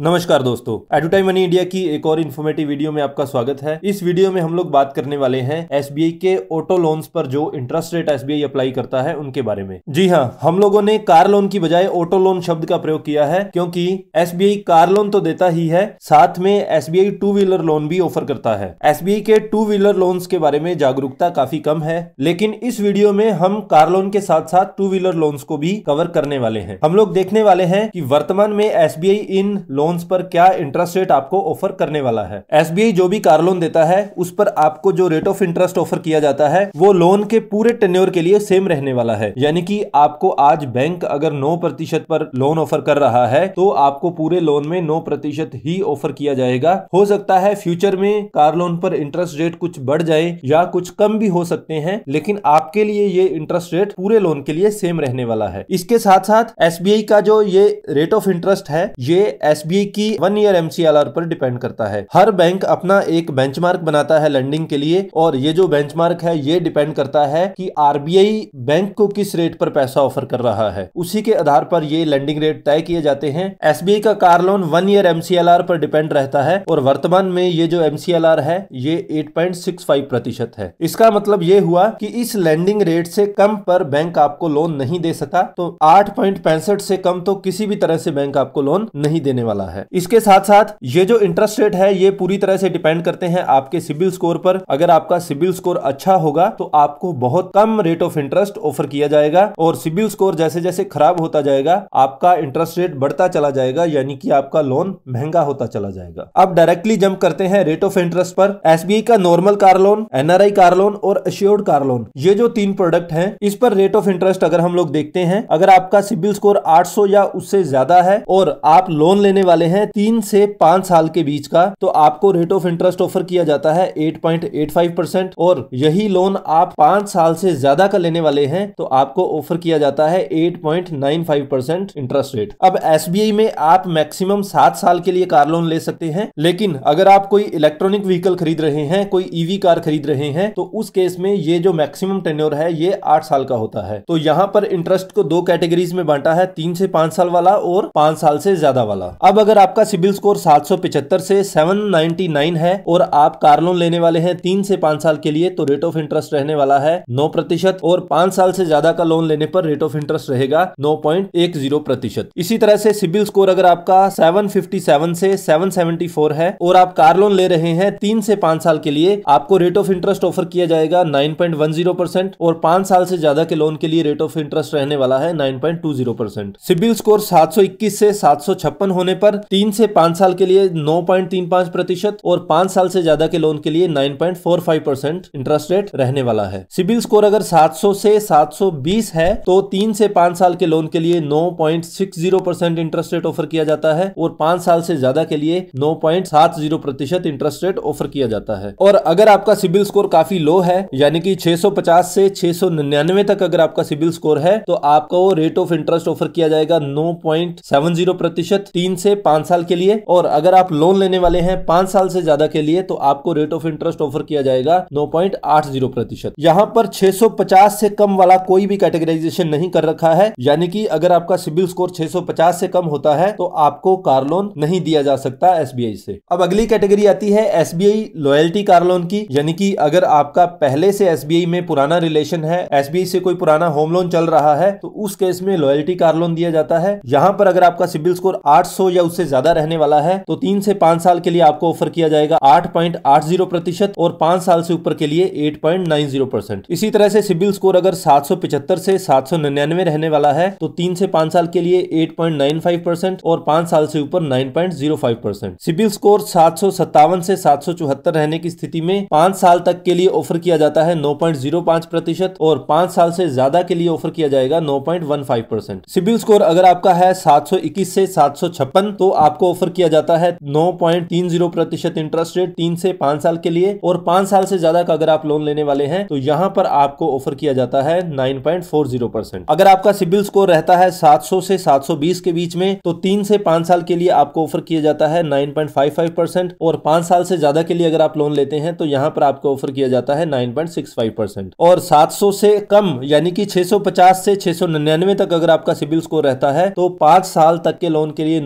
नमस्कार दोस्तों, एडुटाइम money India की एक और इन्फॉर्मेटिव वीडियो में आपका स्वागत है। इस वीडियो में हम लोग बात करने वाले हैं एसबीआई के ऑटो लोन्स पर जो इंटरेस्ट रेट एसबीआई अप्लाई करता है उनके बारे में। जी हाँ, हम लोगों ने कार लोन की बजाय ऑटो लोन शब्द का प्रयोग किया है क्योंकि एसबीआई कार लोन तो देता ही है, साथ में एसबीआई टू व्हीलर लोन भी ऑफर करता है। एसबीआई के टू व्हीलर लोन्स के बारे में जागरूकता काफी कम है, लेकिन इस वीडियो में हम कार लोन के साथ साथ टू व्हीलर लोन्स को भी कवर करने वाले हैं। हम लोग देखने वाले हैं कि वर्तमान में एसबीआई इन लोन्स पर क्या इंटरेस्ट रेट आपको ऑफर करने वाला है। एसबीआई जो भी कार लोन देता है उस पर आपको जो रेट ऑफ इंटरेस्ट ऑफर किया जाता है वो लोन के पूरे टेन्योर के लिए सेम रहने वाला है। यानी कि आपको आज बैंक अगर 9% पर लोन ऑफर कर रहा है तो आपको पूरे लोन में 9% ही ऑफर किया जाएगा। हो सकता है फ्यूचर में कार लोन पर इंटरेस्ट रेट कुछ बढ़ जाए या कुछ कम भी हो सकते हैं, लेकिन आपके लिए ये इंटरेस्ट रेट पूरे लोन के लिए सेम रहने वाला है। इसके साथ साथ एसबीआई का जो ये रेट ऑफ इंटरेस्ट है ये एसबीआई की 1 ईयर एमसीएलआर पर डिपेंड करता है। हर बैंक अपना एक बेंचमार्क बनाता है लेंडिंग के लिए, और ये जो बेंचमार्क है ये डिपेंड करता है कि आरबीआई बैंक को किस रेट पर पैसा ऑफर कर रहा है। उसी के आधार पर ये लेंडिंग रेट तय किए जाते हैं। एसबीआई का कार लोन 1 ईयर एमसीएलआर पर डिपेंड रहता है और वर्तमान में ये जो एमसीएलआर है ये 8.65% है। इसका मतलब ये हुआ कि इस लेंडिंग रेट से कम पर बैंक आपको लोन नहीं दे सका, तो 8.65 से कम तो किसी भी तरह से बैंक आपको लोन नहीं देने वाला है। इसके साथ साथ ये जो इंटरेस्ट रेट है ये पूरी तरह से डिपेंड करते हैं आपके सिबिल स्कोर पर। अगर आपका सिबिल स्कोर अच्छा होगा तो आपको बहुत कम रेट ऑफ इंटरेस्ट ऑफर किया जाएगा, और सिबिल स्कोर जैसे जैसे खराब होता जाएगा आपका इंटरेस्ट रेट बढ़ता चला जाएगा, यानी कि आपका लोन महंगा होता चला जाएगा। अब डायरेक्टली जंप करते हैं रेट ऑफ इंटरेस्ट पर। एसबीआई का normal car loan, NRI car loan और एश्योर्ड कार लोन, ये जो 3 प्रोडक्ट हैं इस पर रेट ऑफ इंटरेस्ट अगर हम लोग देखते हैं, अगर आपका सिबिल स्कोर 800 या उससे ज्यादा है और आप लोन लेने वाले हैं 3 से 5 साल के बीच का, तो आपको रेट ऑफ इंटरेस्ट ऑफर किया जाता है 8.85%, और यही लोन आप 5 साल से ज्यादा का लेने वाले हैं तो आपको ऑफर किया जाता है 8.95% इंटरेस्ट रेट। अब एसबीआई में आप मैक्सिमम 7 साल के लिए कार लोन ले सकते हैं, लेकिन अगर आप कोई इलेक्ट्रॉनिक व्हीकल खरीद रहे हैं, कोई ईवी कार खरीद रहे हैं, तो उस केस में ये जो मैक्सिमम टेन्योर है ये 8 साल का होता है। तो यहां पर इंटरेस्ट को 2 कैटेगरीज में बांटा है, 3 से 5 साल वाला और 5 साल से ज्यादा वाला। अब अगर आपका सिबिल स्कोर 775 से 799 है और आप कार लोन लेने वाले हैं 3 से 5 साल के लिए, तो रेट ऑफ इंटरेस्ट रहने वाला है 9%, और 5 साल से ज्यादा का लोन लेने पर रेट ऑफ इंटरेस्ट रहेगा 9.10%। इसी तरह से सिबिल स्कोर अगर आपका 757 से 774 है और आप कार लोन ले रहे हैं 3 से 5 साल के लिए, आपको रेट ऑफ इंटरेस्ट ऑफर किया जाएगा 9.10%, और 5 साल से ज्यादा के लोन के लिए रेट ऑफ इंटरेस्ट रहने वाला है 9.20%। सिबिल स्कोर 721 से 756 होने पर 3 से 5 साल के लिए 9.35% और 5 साल से ज्यादा के लोन के लिए 9.45% इंटरेस्ट रेट रहने वाला है। सिबिल स्कोर अगर 700 से 720 है तो 3 से 5 साल के लोन के लिए 9.60% इंटरेस्ट रेट ऑफर किया जाता है, और 5 साल से ज्यादा के लिए 9.70% इंटरेस्ट रेट ऑफर किया जाता है। और अगर आपका सिबिल स्कोर काफी लो है, यानी कि 650 से 699 तक अगर आपका सिबिल स्कोर है, तो आपको रेट ऑफ इंटरेस्ट ऑफर किया जाएगा 9.70% 3 से 5 साल के लिए, और अगर आप लोन लेने वाले हैं 5 साल से ज्यादा के लिए तो आपको रेट ऑफ इंटरेस्ट ऑफर किया जाएगा 9.80%। यहां पर 650 से कम वाला कोई भी कैटेगराइजेशन नहीं कर रखा है, यानी कि अगर आपका सिबिल स्कोर 650 से कम होता है तो आपको कार लोन नहीं दिया जा सकता एसबीआई से। अब अगली कैटेगरी आती है एसबीआई लॉयल्टी कार लोन की, यानी कि अगर आपका पहले से एसबीआई में पुराना रिलेशन है, एसबीआई से कोई पुराना होम लोन चल रहा है, तो उस केस में लॉयल्टी कार लोन दिया जाता है। यहां पर अगर आपका सिबिल स्कोर 800 या उससे ज्यादा रहने वाला है तो 3 से 5 साल के लिए आपको ऑफर किया जाएगा 8.80% और 5 साल से ऊपर के लिए 8.90%। इसी तरह से सिबिल स्कोर अगर 775 से 799 रहने वाला है तो 3 से 5 साल के लिए 8.95% और 5 साल से ऊपर 9.05%। सिबिल स्कोर 757 से 774 रहने की स्थिति में 5 साल तक के लिए ऑफर किया जाता है 9.05% और 5 साल से ज्यादा के लिए ऑफर किया जाएगा 9.15%। सिबिल स्कोर अगर आपका है 721 से 756 तो आपको ऑफर किया जाता है 9.30% इंटरेस्ट रेट 3 से 5 साल के लिए, और 5 साल से ज्यादा का अगर आप लोन लेने वाले हैं तो यहां पर आपको ऑफर किया जाता है 9.40%। अगर आपका सिबिल स्कोर रहता है 700 से 720 के बीच में तो 3 से 5 साल के लिए आपको ऑफर किया जाता है 9.55%, और 5 साल से ज्यादा के लिए अगर आप लोन लेते हैं तो यहां पर आपको ऑफर किया जाता है 9.65%। और 700 से कम यानी कि 650 से 699 तक अगर आपका सिबिल स्कोर रहता है तो 5 साल तक के लोन के लिए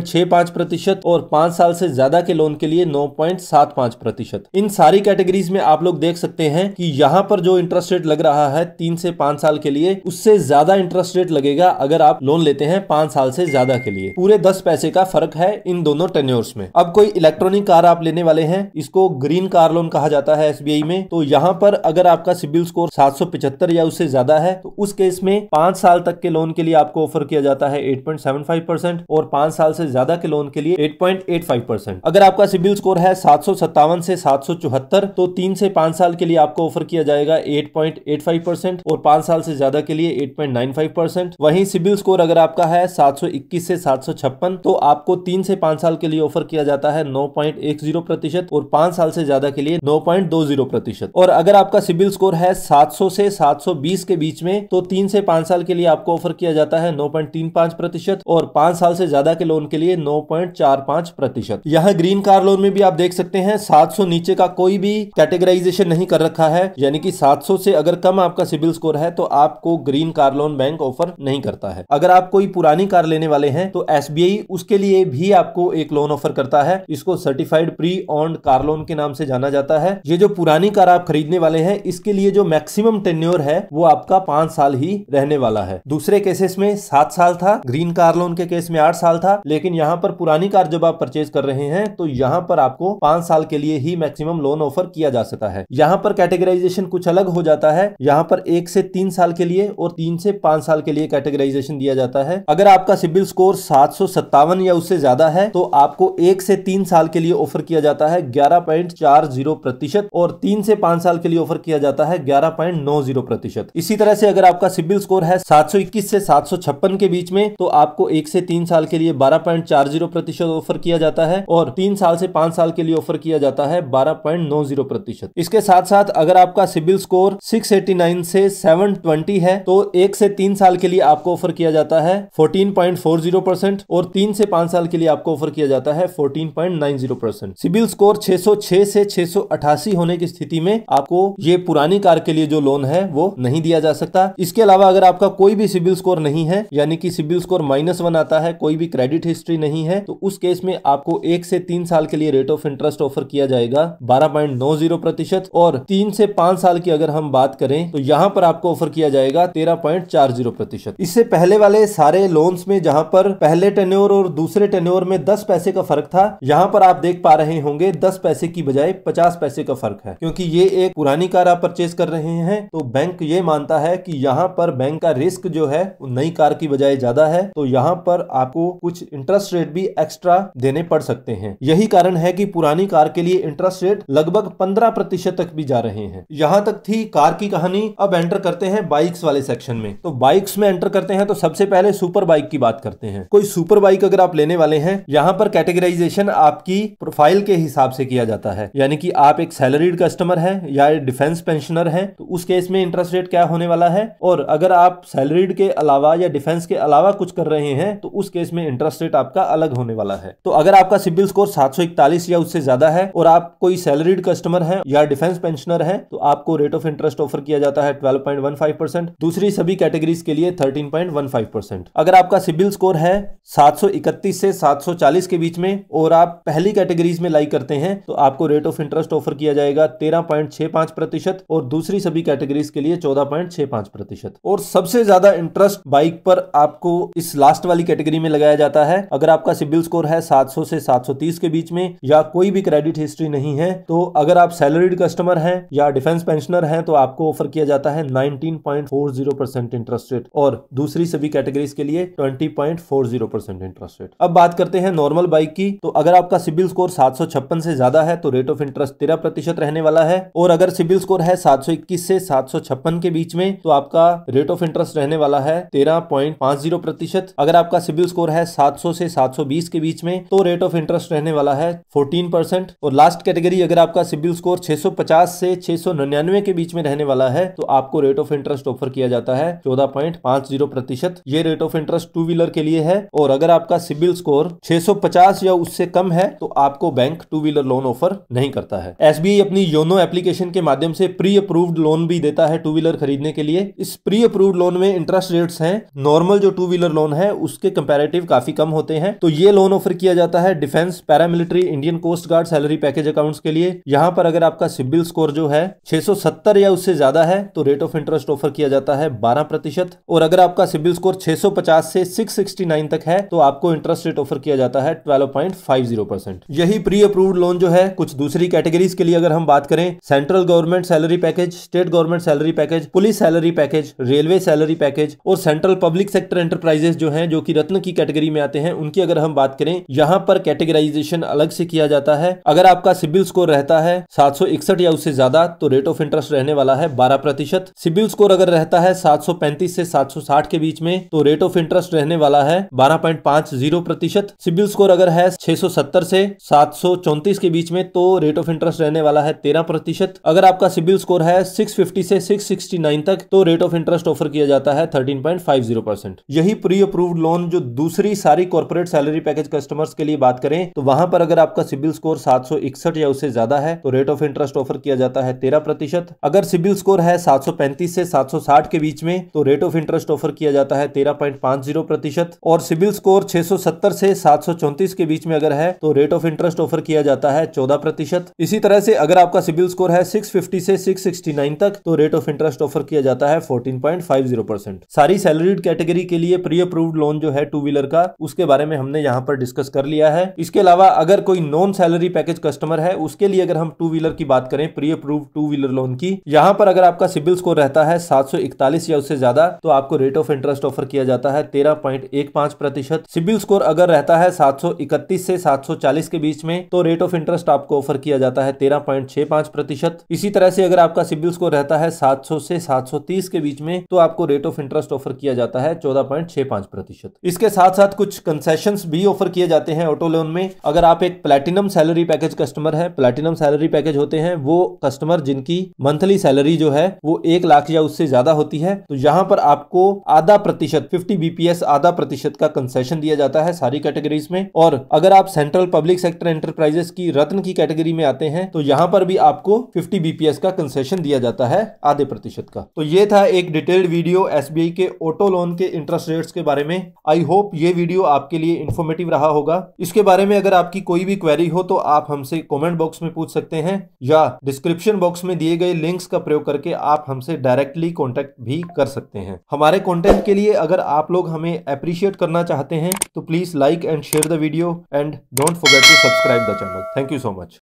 9.65% और 5 साल से ज्यादा के लोन के लिए 9.75%। इन सारी कैटेगरीज में आप लोग देख सकते हैं कि यहाँ पर जो इंटरेस्ट रेट लग रहा है 3 से 5 साल के लिए, उससे ज्यादा इंटरेस्ट रेट लगेगा अगर आप लोन लेते हैं 5 साल से ज्यादा के लिए। पूरे 10 पैसे का फर्क है इन दोनों टेन्योर्स में। अब कोई इलेक्ट्रॉनिक कार आप लेने वाले हैं, इसको ग्रीन कार लोन कहा जाता है एसबीआई में, तो यहाँ पर अगर आपका सिबिल स्कोर 775 या उससे ज्यादा है तो उस केस में 5 साल तक के लोन के लिए आपको ऑफर किया जाता है 8.75% और 5 साल से ज्यादा के लोन के लिए 8.85%। अगर आपका सिबिल स्कोर है 757 से 774 तो 3 से 5 साल के लिए आपको ऑफर किया जाएगा 8.85% और 5 साल से ज्यादा के लिए 8.95%। वहीं सिबिल स्कोर अगर आपका है 721 से 756 तो आपको 3 से 5 साल के लिए ऑफर किया जाता है 9.10% और 5 साल से ज्यादा के लिए 9.20%। और अगर आपका सिबिल स्कोर है 700 से 720 के बीच में तो 3 से 5 साल के लिए आपको ऑफर किया जाता है 9.35% और 5 साल से ज्यादा के लोन के लिए 9.45%। यहां ग्रीन कार लोन में भी आप देख सकते हैं 700 नीचे का कोई भी कैटेगराइजेशन नहीं कर रखा है, यानी कि 700 से अगर कम आपका सिबिल स्कोर है तो आपको green car loan bank offer नहीं करता है। अगर आप कोई पुरानी कार लेने वाले हैं तो एसबीआई उसके लिए भी आपको एक लोन ऑफर करता है, इसको certified pre owned car loan के नाम से जाना जाता है। ये जो पुरानी कार आप खरीदने वाले हैं इसके लिए जो मैक्सिमम टेन्योर है वो आपका 5 साल ही रहने वाला है। दूसरे केसेस में 7 साल था, ग्रीन कार लोन के केस में 8 साल था, लेकिन यहाँ पर पुरानी कार जब आप परचेज कर रहे हैं तो यहाँ पर आपको 5 साल के लिए ही मैक्सिमम लोन ऑफर किया जा सकता है। यहाँ पर कैटेगराइजेशन कुछ अलग हो जाता है, यहाँ पर 1 से 3 साल के लिए और 3 से 5 साल के लिए कैटेगराइजेशन दिया जाता है। अगर आपका सिबिल स्कोर 757 या उससे ज्यादा है तो आपको 1 से 3 साल के लिए ऑफर किया जाता है 11.40% और 3 से 5 साल के लिए ऑफर किया जाता है 11.90%। इसी तरह से अगर आपका सिबिल स्कोर है 721 से 756 के बीच में तो आपको 1 से 3 साल के लिए 12.40% ऑफर किया जाता है और 3 साल से 5 साल के लिए ऑफर किया जाता है 12.90%। इसके साथ साथ अगर आपका सिबिल स्कोर 689 से 720 है तो 1 से 3 साल के लिए आपको ऑफर किया जाता है 14.40% और 3 से 5 साल के लिए आपको ऑफर किया जाता है 14.90%। सिबिल स्कोर 606 से 688 होने की स्थिति में आपको ये पुरानी कार के लिए जो लोन है वो नहीं दिया जा सकता। इसके अलावा अगर आपका कोई भी सिबिल स्कोर नहीं है, यानी कि सिबिल स्कोर -1 आता है, कोई भी क्रेडिट हिस्ट्री नहीं है, तो उस केस में आपको 1 से 3 साल के लिए रेट ऑफ इंटरेस्ट ऑफर किया जाएगा 12.90% और 3 से 5 साल की अगर हम बात करें तो यहां पर आपको ऑफर किया जाएगा 13.40%। इससे पहले वाले सारे लोन्स में जहां पर पहले टेन्योर और दूसरे टेन्योर में 10 पैसे का फर्क था, यहां पर आप देख पा रहे होंगे 10 पैसे की बजाय 50 पैसे का फर्क है, क्योंकि ये एक पुरानी कार आप परचेज कर रहे हैं तो बैंक ये मानता है कि यहाँ पर बैंक का रिस्क जो है नई कार की बजाय ज्यादा है, तो यहाँ पर आपको कुछ इंटरेस्ट रेट भी एक्स्ट्रा देने पड़ सकते हैं। यही कारण है कि पुरानी कार के लिए इंटरेस्ट रेट लगभग 15% तक भी जा रहे हैं। यहाँ तक थी कार की कहानी। अब एंटर करते हैं बाइक्स वाले सेक्शन में। तो बाइक्स में एंटर करते हैं तो सबसे पहले सुपर बाइक की बात करते हैं। कोई सुपर बाइक अगर आप लेने वाले हैं, यहाँ पर कैटेगराइजेशन आपकी प्रोफाइल के हिसाब से किया जाता है, यानी कि आप एक सैलरीड कस्टमर है या डिफेंस पेंशनर है तो उस केस में इंटरेस्ट रेट क्या होने वाला है, और अगर आप सैलरीड के अलावा या डिफेंस के अलावा कुछ कर रहे हैं तो उस केस में इंटरेस्ट रेट आपका अलग होने वाला है। तो अगर आपका सिबिल स्कोर 741 या उससे ज्यादा है और आप कोई सैलरीड कस्टमर है या डिफेंस पेंशनर है तो आपको रेट ऑफ इंटरेस्ट ऑफर किया जाता है 12.15%। दूसरी सभी कैटेगरीज के लिए 13.15%। अगर आपका सिबिल स्कोर है 731 से 740 के बीच में और आप पहली कैटेगरीज में लाइक करते हैं तो आपको रेट ऑफ इंटरेस्ट ऑफर किया जाएगा 13.65% और दूसरी सभी कैटेगरीज के लिए 14.65%। और सबसे ज्यादा इंटरेस्ट बाइक पर आपको इस लास्ट वाली कैटेगरी में लगाया जाता है। अगर आपका सिबिल स्कोर है 700 से 730 के बीच में या कोई भी क्रेडिट हिस्ट्री नहीं है, तो अगर आप सैलरीड कस्टमर हैं या डिफेंस पेंशनर हैं तो आपको ऑफर किया जाता है 19.40% इंटरेस्ट रेट और दूसरी सभी कैटेगरीज के लिए 20.40% इंटरेस्ट रेट। अब बात करते हैं नॉर्मल बाइक की। तो अगर आपका सिबिल स्कोर 756 से ज्यादा है तो रेट ऑफ इंटरेस्ट 13% रहने वाला है, और अगर सिबिल स्कोर है 721 से 756 के बीच में तो आपका रेट ऑफ इंटरेस्ट रहने वाला है 13.50%। अगर आपका सिबिल स्कोर है 700 से 720 के बीच में तो रेट ऑफ इंटरेस्ट रहने वाला है 14%। और लास्ट कैटेगरी अगर आपका सिबिल स्कोर 650 से 699 के बीच में रहने वाला है तो आपको रेट ऑफ इंटरेस्ट ऑफर किया जाता है 14.50%। ये rate of interest two wheeler के लिए है। और अगर आपका सिबिल स्कोर 650 या उससे कम है तो आपको bank two wheeler loan offer नहीं करता है। एसबीआई अपनी योनो एप्लीकेशन के माध्यम से प्री अप्रूव्ड लोन भी देता है टू व्हीलर खरीदने के लिए। इस प्री अप्रूव्ड लोन में इंटरेस्ट रेट्स हैं नॉर्मल जो टू व्हीलर लोन है उसके कंपैरेटिव काफी कम होते हैं, तो ये लोन ऑफर किया जाता है defence, paramilitary, Indian coast guard salary package accounts के लिए। यहाँ पर अगर आपका सिबिल स्कोर जो है 670 या उससे ज्यादा है तो रेट ऑफ इंटरेस्ट ऑफर किया जाता है 12%, और अगर आपका सिबिल स्कोर 650 से 669 तक है तो आपको इंटरेस्ट रेट ऑफर किया जाता है 12.50%। यही प्री अप्रूव्ड लोन जो है कुछ दूसरी कैटेगरीज के लिए अगर हम बात करें, central government salary package, state government salary package, police salary package, railway salary package और सेंट्रल पब्लिक सेक्टर एंटरप्राइजेस जो हैं जो कि रत्न की कैटेगरी में आते हैं, उनकी अगर हम बात करें, यहां पर कैटेगराइजेशन अलग से किया जाता है। अगर आपका सिबिल स्कोर रहता है 761 या उससे ज्यादा तो रेट ऑफ इंटरेस्ट रहने वाला है 12%। सिबिल स्कोर अगर रहता है 735 से 760 के बीच में तो रेट ऑफ इंटरेस्ट रहने वाला है 12.50%। सिबिल स्कोर अगर है 670 से 734 के बीच में तो रेट ऑफ इंटरेस्ट रहने वाला है 13%। अगर आपका सिबिल स्कोर है 650 से 669 तक तो रेट ऑफ इंटरेस्ट ऑफर किया जाता है 13.50%। यही प्री अप्रूव्ड लोन जो दूसरी सारी कॉर्पोरेट सैलरी पैकेज कस्टमर्स के लिए बात करें तो वहां पर अगर आपका सिबिल स्कोर 761 या उससे ज्यादा है तो रेट ऑफ इंटरेस्ट ऑफर किया जाता है 13%। अगर सिबिल स्कोर है 735 से 760 के बीच में तो रेट ऑफ इंटरेस्ट ऑफर किया जाता है 13.50%, और सिबिल स्कोर 670 से 734 के बीच में अगर है तो रेट ऑफ इंटरेस्ट ऑफर किया जाता है 14%। इसी तरह से अगर आपका सिबिल स्कोर है 650 से 669 तक तो रेट ऑफ इंटरेस्ट ऑफर किया जाता है 14.50%। सारी सैलरीड कैटेगरी के लिए प्री अप्रूव्ड लोन जो है टू व्हीलर का, उसके बारे में हमने यहां पर डिस्कस कर लिया है। इसके अलावा अगर कोई नॉन सैलरी पैकेज कस्टमर है उसके लिए अगर हम टू व्हीलर की बात करें, pre approved two wheeler loan की, यहां पर अगर आपका सिबिल स्कोर रहता है 741 या उससे ज्यादा तो आपको रेट ऑफ इंटरेस्ट ऑफर किया जाता है 13.15%। सिबिल स्कोर अगर रहता है 731 से 740 के बीच में तो रेट ऑफ इंटरेस्ट आपको ऑफर किया जाता है 13.65%। इसी तरह से अगर आपका सिबिल स्कोर रहता है 700 से 730 के बीच में तो आपको रेट ऑफ इंटरेस्ट ऑफर किया जाता है 14.65%। इसके साथ साथ कुछ कंसेशंस भी ऑफर किए जाते हैं ऑटो लोन में। अगर आप एक प्लैटिनम सैलरी पैकेज कस्टमर है, प्लैटिनम सैलरी पैकेज होते हैं वो कस्टमर जिनकी मंथली सैलरी जो है वो 1 लाख या उससे ज्यादा होती है, तो यहां पर आपको आधा प्रतिशत 50 बीपीएस आधा प्रतिशत का कंसेशन दिया जाता है सारी कैटेगरीज में। और अगर आप सेंट्रल पब्लिक सेक्टर एंटरप्राइजेस की रत्न की कैटेगरी में आते हैं तो यहां पर भी आपको 50 बीपीएस का कंसेशन दिया जाता है आधे प्रतिशत का। तो ये था एक डिटेल्ड वीडियो एसबीआई के ऑटो लोन के इंटरेस्ट रेट्स के बारे में। आई होप ये वीडियो आपके लिए इंफॉर्मेटिव रहा होगा। इसके बारे में अगर आपकी कोई भी क्वेरी हो तो आप हमसे कमेंट बॉक्स में पूछ सकते हैं या डिस्क्रिप्शन बॉक्स में दिए गए लिंक्स का प्रयोग करके आप हमसे डायरेक्टली कॉन्टेक्ट भी कर सकते हैं। हमारे कंटेंट के लिए अगर आप लोग हमें अप्रिशिएट करना चाहते हैं तो please like and share the video and don't forget to subscribe the channel. Thank you so much.